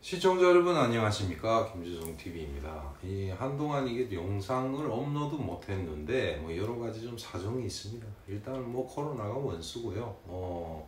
시청자 여러분 안녕하십니까, 김주성TV입니다. 한동안 이게 영상을 업로드 못했는데 여러가지 좀 사정이 있습니다. 일단 코로나가 원수고요.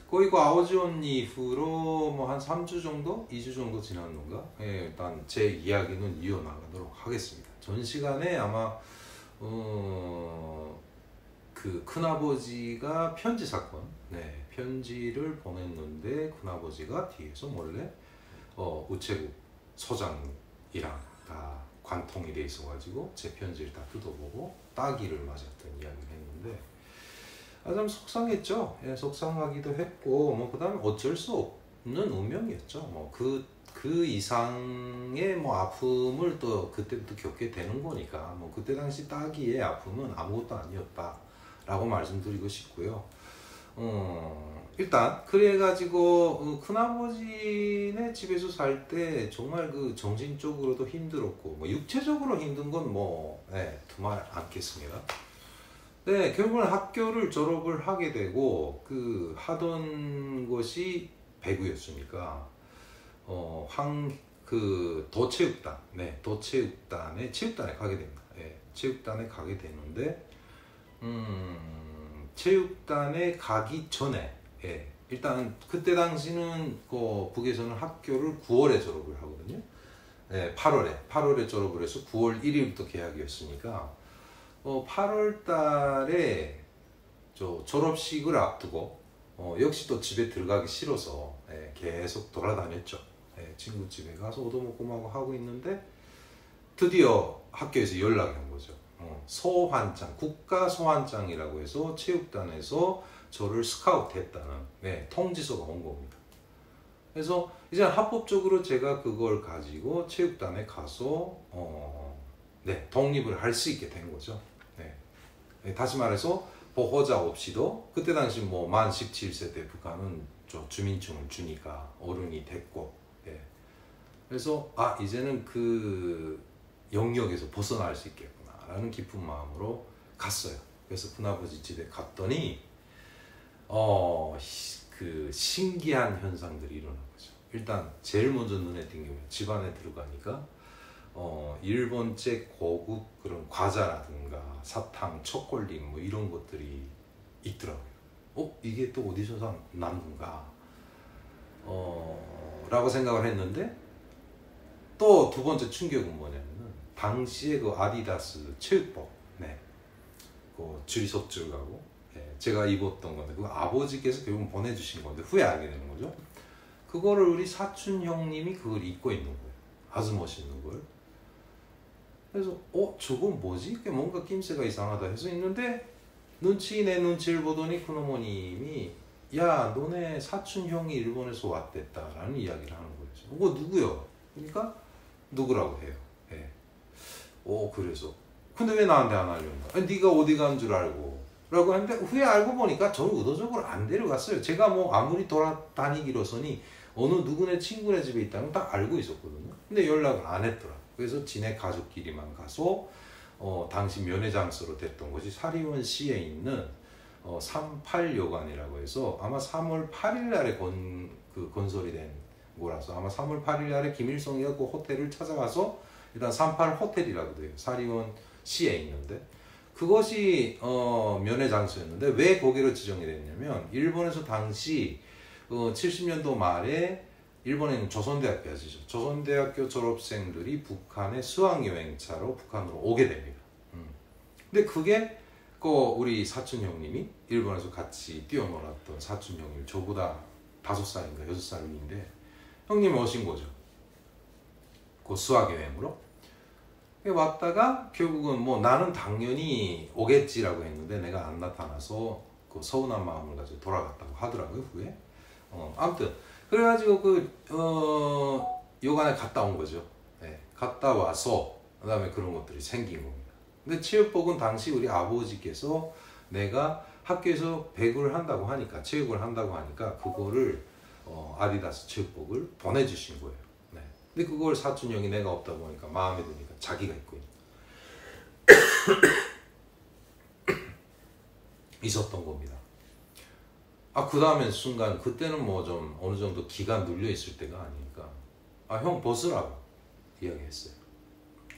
거의 아오지온 이후로 한 3주 정도? 2주 정도 지났는가? 일단 제 이야기는 이어나가도록 하겠습니다. 전 시간에 아마 그 큰아버지가 편지 사건, 편지를 보냈는데 큰아버지가 뒤에서 몰래 우체국 소장이랑 다 관통이 돼 있어가지고 제 편지를 다 뜯어보고 따기를 맞았던 이야기를 했는데 참 속상했죠. 속상하기도 했고 그 다음에 어쩔 수 없는 운명이었죠. 그 이상의 아픔을 또 그때부터 겪게 되는 거니까 그때 당시 따기의 아픔은 아무것도 아니었다라고 말씀드리고 싶고요. 일단 그래가지고 큰아버지네 집에서 살 때 정말 정신적으로도 힘들었고 육체적으로 힘든 건 두말 않겠습니다. 결국은 학교를 졸업을 하게 되고 하던 것이 배구였으니까 도체육단, 체육단에 가게 됩니다. 체육단에 가게 되는데 체육단에 가기 전에 일단 그때 당시는 북에서는 학교를 9월에 졸업을 하거든요. 8월에 졸업을 해서 9월 1일부터 개학이었으니까 8월 달에 졸업식을 앞두고 역시 또 집에 들어가기 싫어서 계속 돌아다녔죠. 친구 집에 가서 얻어먹고 막 하고 있는데 드디어 학교에서 연락이 온 거죠. 소환장, 국가 소환장이라고 해서 체육단에서 저를 스카우트했다는 통지서가 온 겁니다. 그래서 이제 합법적으로 제가 그걸 가지고 체육단에 가서 독립을 할 수 있게 된 거죠. 다시 말해서 보호자 없이도 그때 당시 만 17세 때 북한은 주민증을 주니까 어른이 됐고 그래서 이제는 그 영역에서 벗어날 수 있겠구나 라는 깊은 마음으로 갔어요. 그래서 큰아버지 집에 갔더니 그 신기한 현상들이 일어난 거죠. 일단 제일 먼저 눈에 띈 게 집안에 들어가니까 일본제 고급 그런 과자라든가 사탕, 초콜릿 이런 것들이 있더라고요. 이게 또 어디서 난 건가? 라고 생각을 했는데 또 두 번째 충격은 뭐냐면은 당시에 아디다스 체육복, 줄이 섭줄가고 제가 입었던 건데 그거 아버지께서 결국 보내주신 건데 후에 알게 되는 거죠. 그거를 우리 사촌 형님이 그걸 입고 있는 거예요. 아주 멋있는 걸. 그래서 저건 뭐지? 뭔가 낌새가 이상하다 해서 있는데 내 눈치를 보더니 큰어머님이 야 너네 사촌 형이 일본에서 왔댔다라는 이야기를 하는 거죠. 누구요? 그러니까 누구라고 해요. 그래서 근데 왜 나한테 안 알려준다? 네가 어디 간 줄 알고 라고 했는데 후에 알고 보니까 저는 의도적으로 안 데려갔어요. 제가 아무리 돌아다니기로서니 어느 누구네 친구네 집에 있다는 건 딱 알고 있었거든요. 근데 연락을 안 했더라. 그래서 지네 가족끼리만 가서 당시 면회장소로 됐던 것이 사리원시에 있는 38여관이라고 해서 아마 3월 8일 날에 건설이 된 거라서 아마 3월 8일 날에 김일성이가 그 호텔을 찾아가서 일단 38 호텔이라고 돼요. 사리원시에 있는데 그것이 면회장소였는데 왜 거기로 지정이 됐냐면 일본에서 당시 70년도 말에 일본에 있는 조선대학교 아시죠? 조선대학교 졸업생들이 북한의 수학여행차로 북한으로 오게 됩니다. 근데 그게 우리 사촌 형님이 일본에서 같이 뛰어놀았던 사촌 형님 저보다 5살인가 6살 위인데 형님이 오신 거죠. 그 수학여행으로. 왔다가 결국은 나는 당연히 오겠지라고 했는데 내가 안 나타나서 서운한 마음을 가지고 돌아갔다고 하더라고요 후에. 아무튼 그래가지고 요간에 갔다 온 거죠. 갔다 와서 그 다음에 그런 것들이 생긴 겁니다. 근데 체육복은 당시 우리 아버지께서 내가 학교에서 배구를 한다고 하니까 체육을 한다고 하니까 그거를 아디다스 체육복을 보내주신 거예요. 근데 그걸 사촌 형이 내가 없다 보니까 마음에 드니까 자기가 입고 있었던 겁니다. 그 다음에 순간 그때는 좀 어느 정도 기가 눌려 있을 때가 아니니까 아, 형 벗으라고 이야기했어요.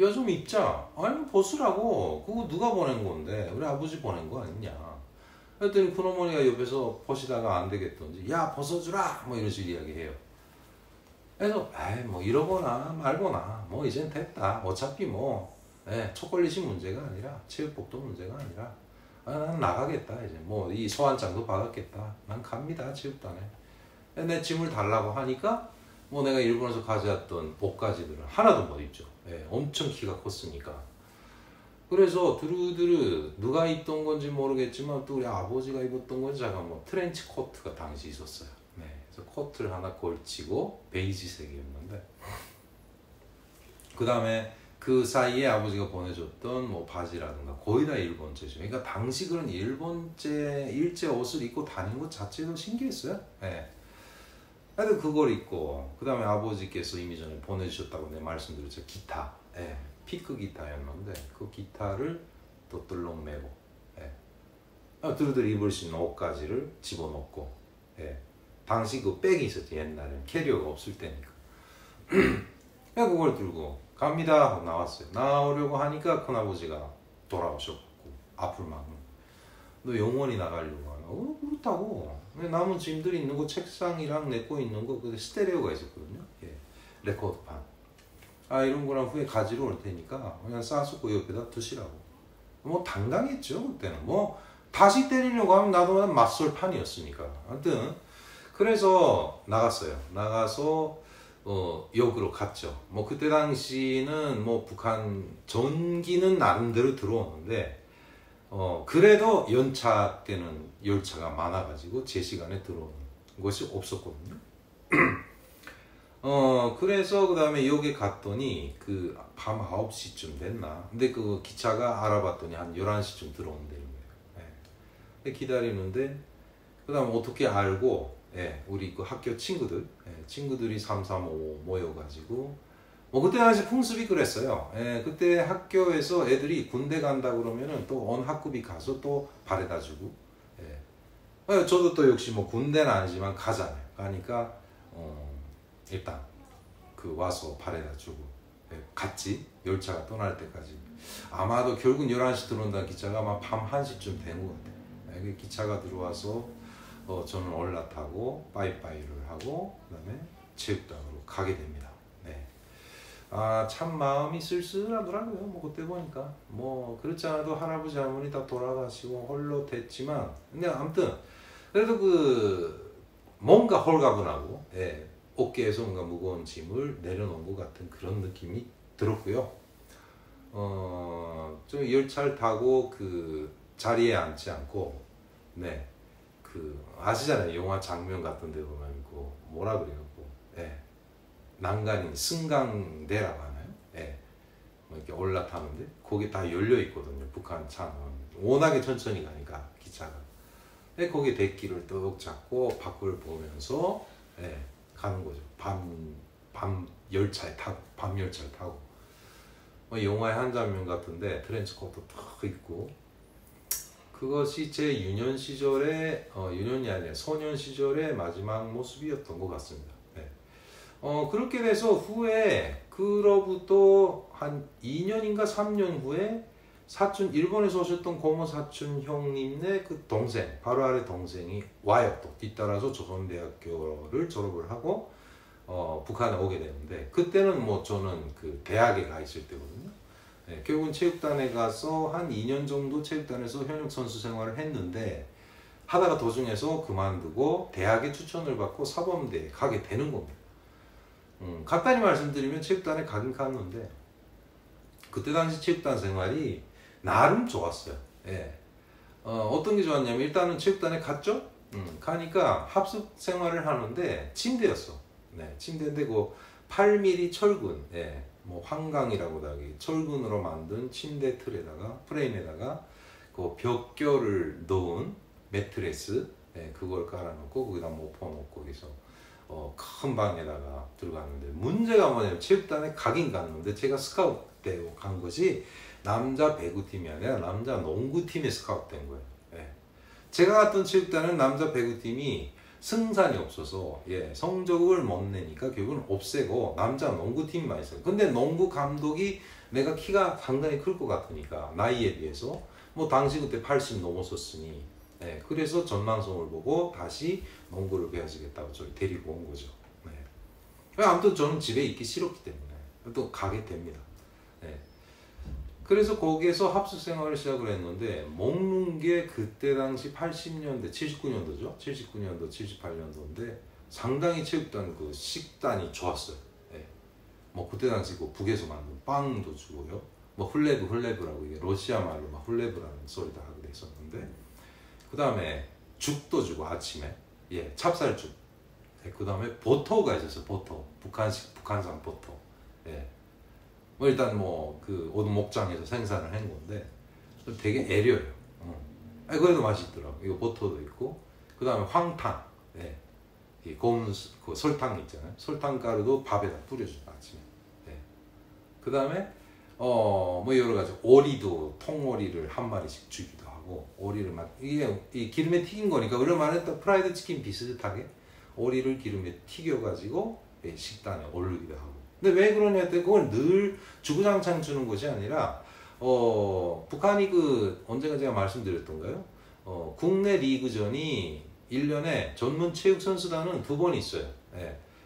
야, 좀 입자. 아니, 벗으라고. 그거 누가 보낸 건데? 우리 아버지 보낸 거 아니냐. 그랬더니 큰어머니가 옆에서 벗이다가 안 되겠던지, 야, 벗어주라! 뭐 이런 식으로 이야기해요. 그래서, 에이, 뭐 이러거나 말거나, 뭐 이젠 됐다. 어차피 뭐, 초콜릿이 문제가 아니라, 체육복도 문제가 아니라, 아, 난 나가겠다. 이제 뭐 이 소환장도 받았겠다. 난 갑니다. 체육단에. 내 짐을 달라고 하니까, 뭐 내가 일본에서 가져왔던 옷가지들은 하나도 못 입죠. 엄청 키가 컸으니까. 그래서 두루두루 누가 입던 건지 모르겠지만 또 우리 아버지가 입었던 건지 잠깐 뭐 트렌치 코트가 당시 있었어요. 그래서 코트를 하나 걸치고 베이지색이었는데 그 다음에 그 사이에 아버지가 보내줬던 뭐 바지라든가 거의 다 일본제죠. 그러니까 당시 그런 일제 옷을 입고 다니는 것 자체도 신기했어요. 하여튼 그걸 입고 그 다음에 아버지께서 이미 전에 보내주셨다고 내가 말씀드렸죠. 기타, 피크 기타였는데 그 기타를 또 뜰렁 매고 두루두루 입을 수 있는 옷가지를 집어넣고 당시 그 백이 있었지. 옛날엔 캐리어가 없을 때니까. 그냥 그걸 들고 갑니다 하고 나왔어요. 나오려고 하니까 큰아버지가 돌아오셔갖고 앞을 막는, 너 영원히 나가려고 하나? 그렇다고. 남은 짐들이 있는 거, 책상이랑 내 거 있는 거, 그 스테레오가 있었거든요. 레코드판. 아, 이런 거랑 후에 가지러 올 테니까 그냥 싸서 그 옆에다 두시라고. 뭐 당당했죠 그때는. 뭐 다시 때리려고 하면 나도 그냥 맞설판이었으니까. 하여튼 그래서 나갔어요. 나가서 역으로 갔죠. 뭐 그때 당시는 뭐 북한 전기는 나름대로 들어오는데 그래도 연차 때는 열차가 많아가지고 제 시간에 들어오는 것이 없었거든요. 그래서 그 다음에 역에 갔더니 그 밤 9시쯤 됐나. 근데 그 기차가 알아봤더니 한 11시쯤 들어온다는 거예요. 기다리는데 그 다음 어떻게 알고 우리 그 학교 친구들이 335 모여가지고 뭐 그때 당시 풍습이 그랬어요. 그때 학교에서 애들이 군대 간다 그러면은 또 언 학급이 가서 또 바래다 주고. 저도 또 역시 뭐 군대는 아니지만 가잖아요. 가니까 일단 그 와서 바래다 주고 갔지. 열차가 떠날 때까지. 아마도 결국 11시 들어온다는 기차가 아마 밤 1시쯤 된 것 같아요. 그 기차가 들어와서 저는 올라타고 빠이빠이를 하고 그 다음에 체육장으로 가게 됩니다. 아, 참 마음이 쓸쓸하더라고요. 뭐 그때 보니까 뭐 그렇지 않아도 할아버지 할머니 다 돌아가시고 홀로 됐지만, 근데 아무튼 그래도 그 뭔가 홀가분하고 어깨에서 뭔가 무거운 짐을 내려놓은 것 같은 그런 느낌이 들었고요. 좀 열차를 타고 그 자리에 앉지 않고 그 아시잖아요. 영화 장면 같은 데 보면 그 뭐라 그래요? 난간인 승강대라고 하나요? 뭐 이렇게 올라타는데 거기 다 열려 있거든요. 북한 차는 워낙에 천천히 가니까 기차가. 거기 대기를 떡 잡고 밖을 보면서 가는 거죠. 밤 열차를 타고 영화의 한 장면 같은데 트렌치 코트 탁 입고, 그것이 제 유년 시절의 유년이 아니라 소년 시절의 마지막 모습이었던 것 같습니다. 그렇게 돼서 후에 그로부터 한 2년인가 3년 후에 사촌, 일본에서 오셨던 고모 사촌 형님네 그 동생, 바로 아래 동생이 와요. 또 뒤따라서 조선대학교를 졸업을 하고 북한에 오게 되는데, 그때는 뭐 저는 그 대학에 가 있을 때거든요. 결국은 체육단에 가서 한 2년 정도 체육단에서 현역 선수 생활을 했는데, 하다가 도중에서 그만두고 대학의 추천을 받고 사범대에 가게 되는 겁니다. 간단히 말씀드리면 체육단에 가긴 갔는데 그때 당시 체육단 생활이 나름 좋았어요. 어떤 게 좋았냐면 일단은 체육단에 갔죠. 가니까 합숙 생활을 하는데 침대였어. 침대인데 그 8mm 철근, 뭐 황강이라고 하기 철근으로 만든 침대 틀에다가 프레임에다가 그 벽교를 넣은 매트레스, 그걸 깔아놓고 거기다 모포 놓고 거기서 큰 방에다가 들어갔는데, 문제가 뭐냐면 체육단에 가긴 갔는데 제가 스카우트 때 간 것이 남자 배구팀이 아니라 남자 농구팀에 스카우트 된 거예요. 제가 갔던 체육단은 남자 배구팀이 승산이 없어서 성적을 못 내니까 결국은 없애고 남자 농구팀만 있어요. 근데 농구 감독이 내가 키가 상당히 클 것 같으니까 나이에 비해서 뭐 당시 그때 80 넘었었으니 그래서 전망성을 보고 다시 농구를 배워주겠다고 저를 데리고 온 거죠. 아무튼 저는 집에 있기 싫었기 때문에 또 가게 됩니다. 그래서 거기에서 합숙 생활을 시작을 했는데 먹는 게 그때 당시 80년대, 79년도죠. 79년도, 78년도인데 상당히 체육단 그 식단이 좋았어요. 뭐 그때 당시 그 북에서 만든 빵도 주고요. 뭐 훌레브라고 이게 러시아 말로 막 훌레브라는 소리도 하고 있었는데 그 다음에 죽도 주고 아침에 찹쌀죽. 그 다음에 버터가 있었어요. 버터, 북한산 버터. 뭐 일단 뭐 그 어느 목장에서 생산을 한 건데 되게 애려요. 그래도 맛있더라고. 이거 버터도 있고 그 다음에 황탕, 이 고운 그 설탕 있잖아요. 설탕 가루도 밥에다 뿌려줘요 아침에. 그 다음에 뭐 여러 가지 오리도 통오리를 한 마리씩 주기도 하고 오리를 막 이게 이 기름에 튀긴 거니까 그러면 또 프라이드 치킨 비슷하게 오리를 기름에 튀겨가지고 식단에 올리기도 하고. 근데 왜 그러냐 했더니 그걸 늘 주구장창 주는 것이 아니라 북한이 그 언젠가 제가 말씀드렸던가요? 국내 리그전이 1년에 전문 체육선수단은 2번 있어요.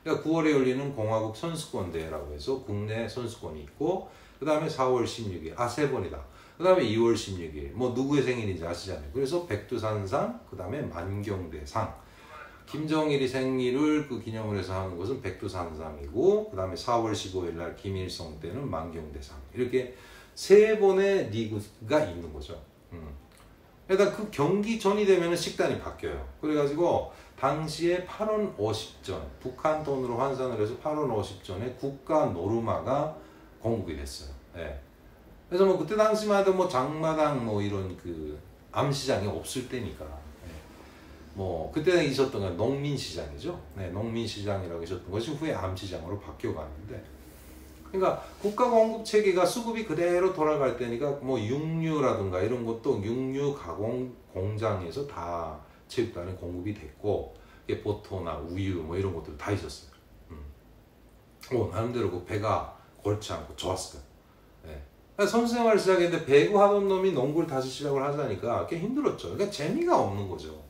그러니까 9월에 열리는 공화국 선수권대회라고 해서 국내 선수권이 있고 그 다음에 4월 16일 3번이다. 그 다음에 2월 16일 뭐 누구의 생일인지 아시잖아요. 그래서 백두산상 그 다음에 만경대상 김정일이 생일을 그 기념을 해서 하는 것은 백두산상이고 그 다음에 4월 15일 날 김일성 때는 만경대상 이렇게 3번의 리그가 있는 거죠. 일단 그 경기 전이 되면 식단이 바뀌어요. 그래가지고 당시에 8원 50전 북한 돈으로 환산을 해서 8원 50전에 국가 노르마가 공급이 됐어요. 그래서 뭐 그때 당시만 해도 뭐 장마당 뭐 이런 그 암시장이 없을 때니까 뭐 그때 있었던 건 농민시장이죠. 농민시장이라고 있었던 것이 후에 암시장으로 바뀌어가는데 그러니까 국가 공급 체계가 수급이 그대로 돌아갈 때니까 뭐 육류라든가 이런 것도 육류 가공 공장에서 다 체육단에 공급이 됐고 버터나 우유 뭐 이런 것들 다 있었어요. 나름대로 그 배가 골치 않고 좋았어요. 선수 생활을 시작했는데 배구 하던 놈이 농구를 다시 시작을 하자니까 꽤 힘들었죠. 그러니까 재미가 없는 거죠.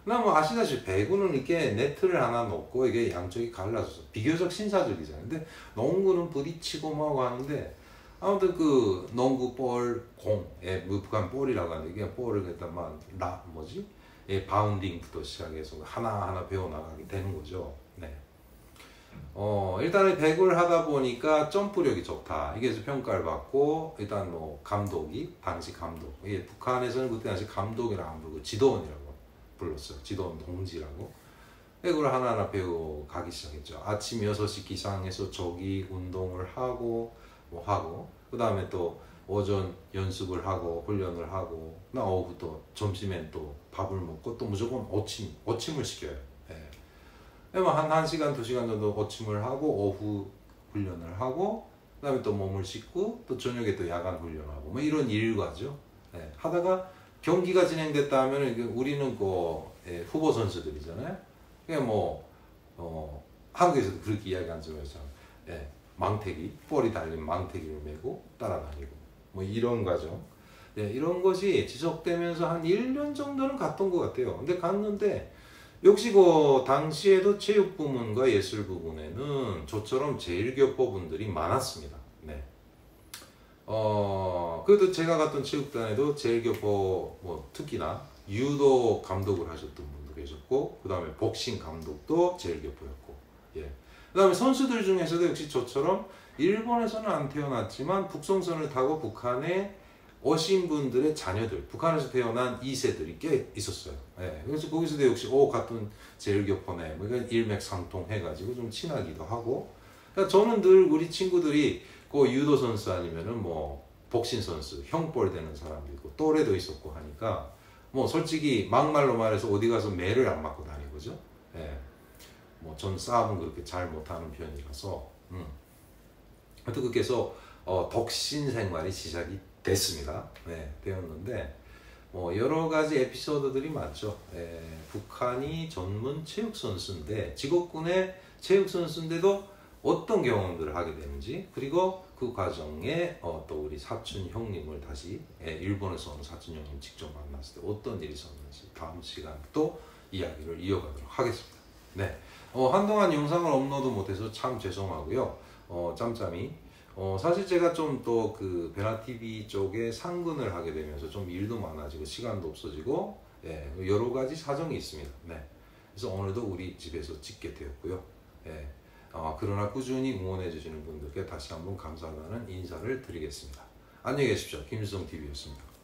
나 뭐 아시다시피 배구는 이렇게 네트를 하나 놓고 이게 양쪽이 갈라져서 비교적 신사적이잖아요. 근데 농구는 부딪히고 뭐 하는데 아무튼 그 농구 볼 공, 북한 볼이라고 하는데 이게 볼을 갖다 막 바운딩부터 시작해서 하나하나 배워나가게 되는 거죠. 일단은 배구를 하다 보니까 점프력이 좋다. 이게 평가를 받고 일단 뭐 감독이 당시 감독, 북한에서는 그때 당시 감독이라고 안 부르고 지도원이라고 불렀어요. 지도원 동지라고. 그걸 하나하나 배워 가기 시작했죠. 아침 6시 기상해서 조기 운동을 하고 그 다음에 또 오전 연습을 하고 훈련을 하고 나 오후 또 점심엔 또 밥을 먹고 또 무조건 오침을 시켜요. 한 1시간 2시간 정도 오침을 하고 오후 훈련을 하고 그 다음에 또 몸을 씻고 또 저녁에 또 야간 훈련하고 뭐 이런 일과죠. 하다가 경기가 진행됐다 하면 우리는 그 후보 선수들이잖아요. 그냥 한국에서도 그렇게 이야기한 적이 있잖아요. 망태기, 볼이 달린 망태기를 메고 따라다니고 뭐 이런 과정. 이런 것이 지속되면서 한 1년 정도는 갔던 것 같아요. 근데 갔는데 역시 그 당시에도 체육 부문과 예술 부문에는 저처럼 제일교포분들이 많았습니다. 그래도 제가 갔던 체육단에도 제일교포 뭐 특히나 유도 감독을 하셨던 분도 계셨고 그 다음에 복싱 감독도 제일교포였고 그 다음에 선수들 중에서도 역시 저처럼 일본에서는 안 태어났지만 북송선을 타고 북한에 오신 분들의 자녀들, 북한에서 태어난 2세들이 꽤 있었어요. 그래서 거기서도 역시 같은 제일교포네, 그러니까 일맥상통 해가지고 좀 친하기도 하고. 그러니까 저는 늘 우리 친구들이 그 유도 선수 아니면은 뭐 복싱 선수, 형벌 되는 사람도 있고 또래도 있었고 하니까 뭐 솔직히 막말로 말해서 어디 가서 매를 안 맞고 다니고죠. 뭐 전 싸움은 그렇게 잘 못하는 편이라서. 하여튼 그렇게 해서 독신 생활이 시작이 됐습니다. 되었는데 여러 가지 에피소드들이 많죠. 북한이 전문 체육 선수인데 직업군의 체육 선수인데도 어떤 경험들을 하게 되는지, 그리고 그 과정에 또 우리 사촌 형님을 다시 일본에서 온 사촌 형님 직접 만났을 때 어떤 일이 있었는지 다음 시간 또 이야기를 이어가도록 하겠습니다. 네, 한동안 영상을 업로드 못해서 참 죄송하고요. 짬짬이 사실 제가 좀 또 그 베나TV 쪽에 상근을 하게 되면서 좀 일도 많아지고 시간도 없어지고 여러 가지 사정이 있습니다. 네, 그래서 오늘도 우리 집에서 찍게 되었고요. 그러나 꾸준히 응원해 주시는 분들께 다시 한번 감사하다는 인사를 드리겠습니다. 안녕히 계십시오. 김일성TV였습니다.